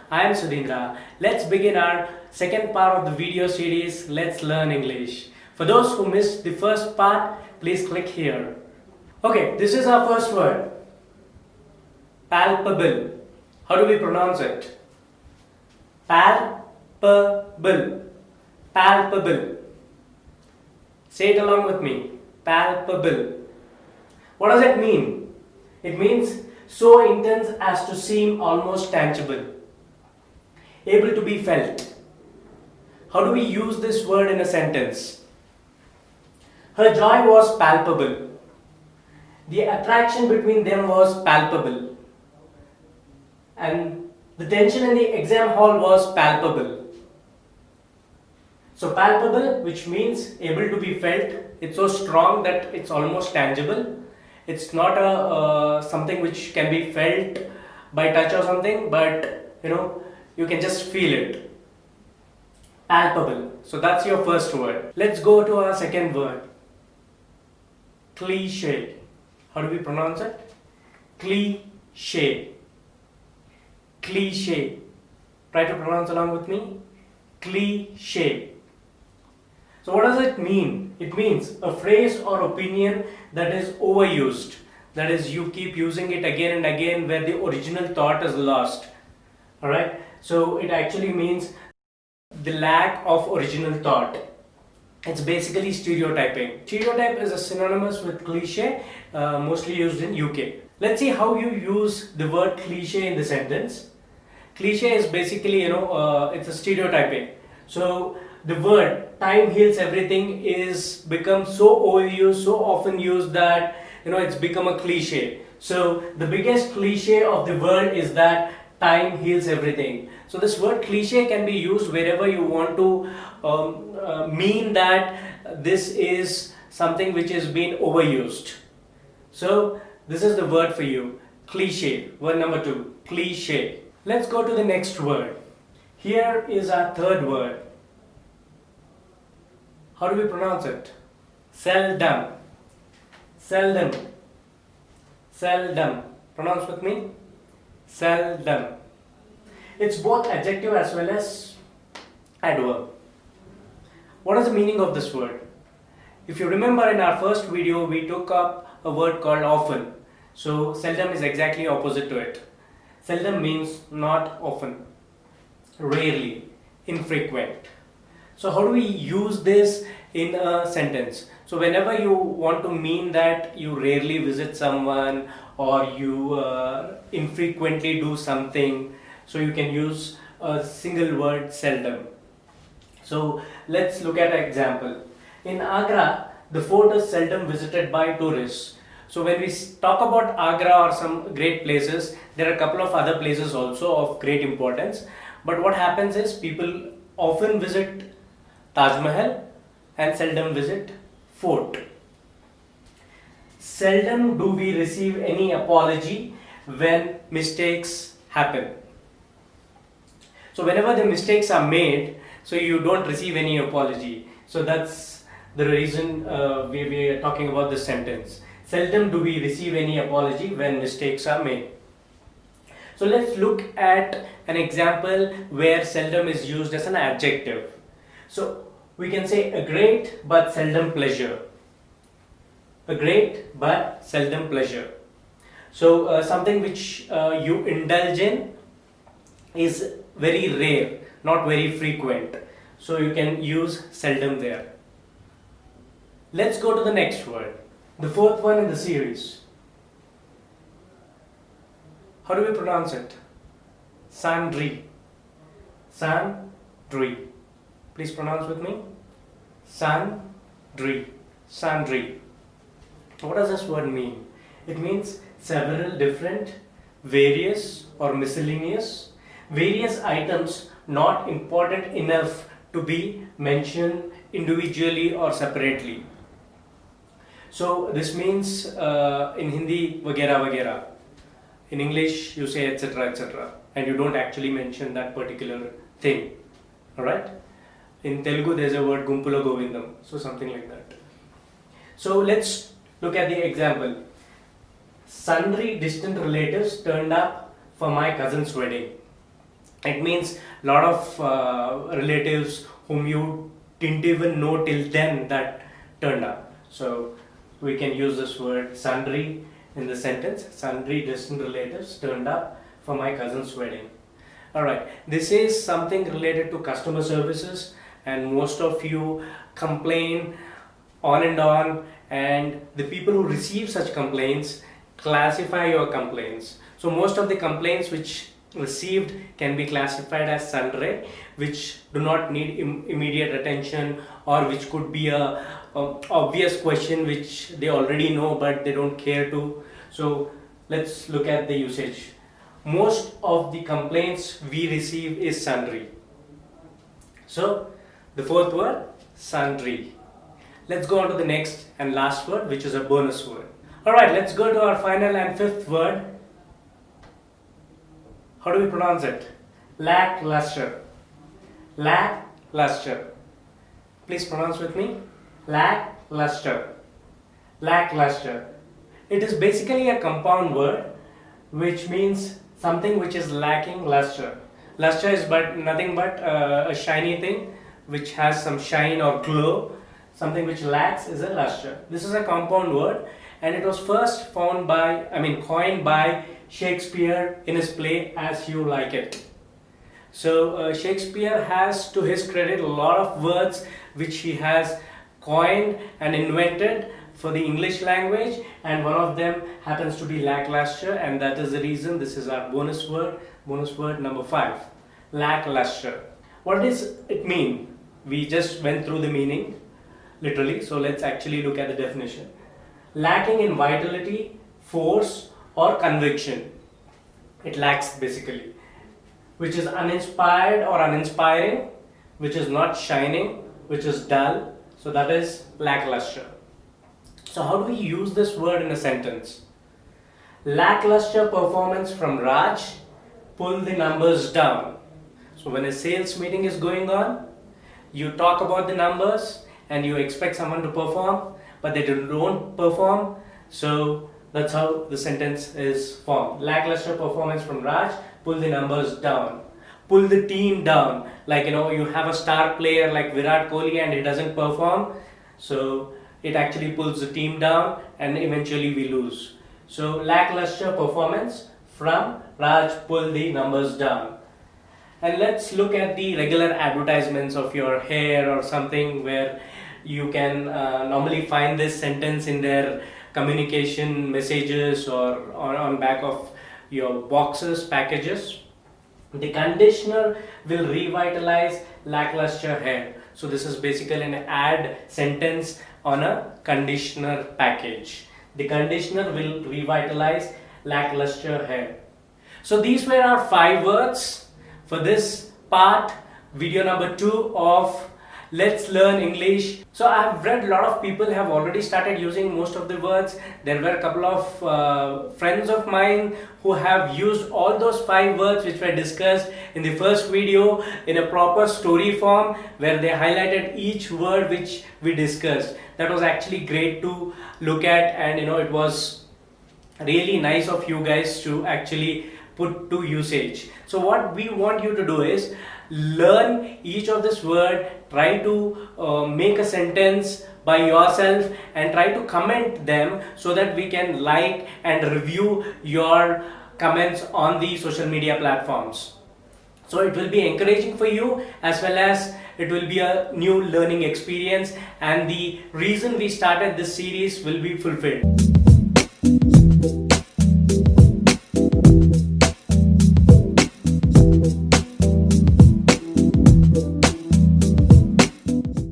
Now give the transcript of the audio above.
I am Sudhindra. Let's begin our second part of the video series, Let's Learn English. For those who missed the first part, please click here. Okay, this is our first word. Palpable. How do we pronounce it? Palpable. Palpable. Say it along with me. Palpable. What does it mean? It means so intense as to seem almost tangible, able to be felt. How do we use this word in a sentence? Her joy was palpable. The attraction between them was palpable. And the tension in the exam hall was palpable. So palpable, which means able to be felt, it's so strong that it's almost tangible. It's not a something which can be felt by touch or something, but you can just feel it. Palpable. So that's your first word. Let's go to our second word. Cliche. How do we pronounce it? Cliche. Cliche. Try to pronounce along with me. Cliche. So what does it mean? It means a phrase or opinion that is overused. That is, you keep using it again and again where the original thought is lost. Alright? So it actually means the lack of original thought. It's basically stereotyping. Stereotype is a synonymous with cliche, mostly used in UK. Let's see how you use the word cliche in the sentence. Cliche is basically, it's a stereotyping. So the word time heals everything is become so overused, so often used that it's become a cliche. So the biggest cliche of the word is that time heals everything. So this word cliche can be used wherever you want to mean that this is something which is being overused. So this is the word for you, cliche. Word number 2, cliche. Let's go to the next word. Here is our third word. How do we pronounce it? Seldom. Seldom. Seldom. Pronounce with me. Seldom. It's both adjective as well as adverb. What is the meaning of this word? If you remember in our first video, we took up a word called often. So seldom is exactly opposite to it. Seldom means not often, rarely, infrequent. So how do we use this in a sentence? So whenever you want to mean that you rarely visit someone or you infrequently do something, so you can use a single word seldom. So let's look at an example. In Agra, the fort is seldom visited by tourists. So when we talk about Agra or some great places, there are a couple of other places also of great importance. But what happens is people often visit Taj Mahal and seldom visit fort. Seldom do we receive any apology when mistakes happen. So whenever the mistakes are made, so you don't receive any apology. So that's the reason we are talking about this sentence. Seldom do we receive any apology when mistakes are made. So let's look at an example where seldom is used as an adjective. So we can say a great but seldom pleasure. A great but seldom pleasure. So something which you indulge in is very rare, not very frequent. So you can use seldom there. Let's go to the next word, the fourth one in the series. How do we pronounce it? Sundry. Sundry. Please pronounce with me. Sundry. Sundry. What does this word mean? It means several different, various or miscellaneous, various items not important enough to be mentioned individually or separately. So this means in Hindi, vagera vagera. In English, you say etc. etc. and you don't actually mention that particular thing. Alright? In Telugu, there's a word Gumpula Govindam. So something like that. So let's look at the example. Sundry distant relatives turned up for my cousin's wedding. It means a lot of relatives whom you didn't even know till then that turned up. So we can use this word sundry in the sentence. Sundry distant relatives turned up for my cousin's wedding. Alright, this is something related to customer services, and most of you complain on, and the people who receive such complaints classify your complaints. So most of the complaints which received can be classified as sundry, which do not need immediate attention, or which could be a obvious question which they already know but they don't care to. So let's look at the usage. Most of the complaints we receive is sundry. So the fourth word, sundry. Let's go on to the next and last word, which is a bonus word. Alright, let's go to our final and fifth word. How do we pronounce it? Lackluster. Lackluster. Please pronounce with me. Lackluster. Lackluster. It is basically a compound word which means something which is lacking luster. Luster is nothing but a shiny thing which has some shine or glow. Something which lacks is a luster. This is a compound word, and it was first coined by Shakespeare in his play As You Like It. So Shakespeare has to his credit a lot of words which he has coined and invented for the English language, and one of them happens to be lackluster, and that is the reason this is our bonus word number 5, lackluster. What does it mean? We just went through the meaning literally, so let's actually look at the definition. Lacking in vitality, force or conviction. It lacks basically, which is uninspired or uninspiring, which is not shining, which is dull. So that is lackluster. So how do we use this word in a sentence? Lackluster performance from Raj, pull the numbers down. So when a sales meeting is going on, you talk about the numbers and you expect someone to perform, but they don't perform. So that's how the sentence is formed. Lackluster performance from Raj, pull the numbers down. Pull the team down. Like, you have a star player like Virat Kohli and he doesn't perform. So it actually pulls the team down and eventually we lose. So lackluster performance from Raj, pull the numbers down. And let's look at the regular advertisements of your hair or something where you can normally find this sentence in their communication messages or on back of your boxes, packages. The conditioner will revitalize lackluster hair. So this is basically an ad sentence on a conditioner package. The conditioner will revitalize lackluster hair. So these were our 5 words for this part, video number 2 of Let's Learn English. So I have read a lot of people have already started using most of the words. There were a couple of friends of mine who have used all those 5 words which were discussed in the first video in a proper story form where they highlighted each word which we discussed. That was actually great to look at, and it was really nice of you guys to actually put to usage. So what we want you to do is learn each of this word, try to make a sentence by yourself and try to comment them so that we can like and review your comments on the social media platforms. So it will be encouraging for you as well as it will be a new learning experience, and the reason we started this series will be fulfilled.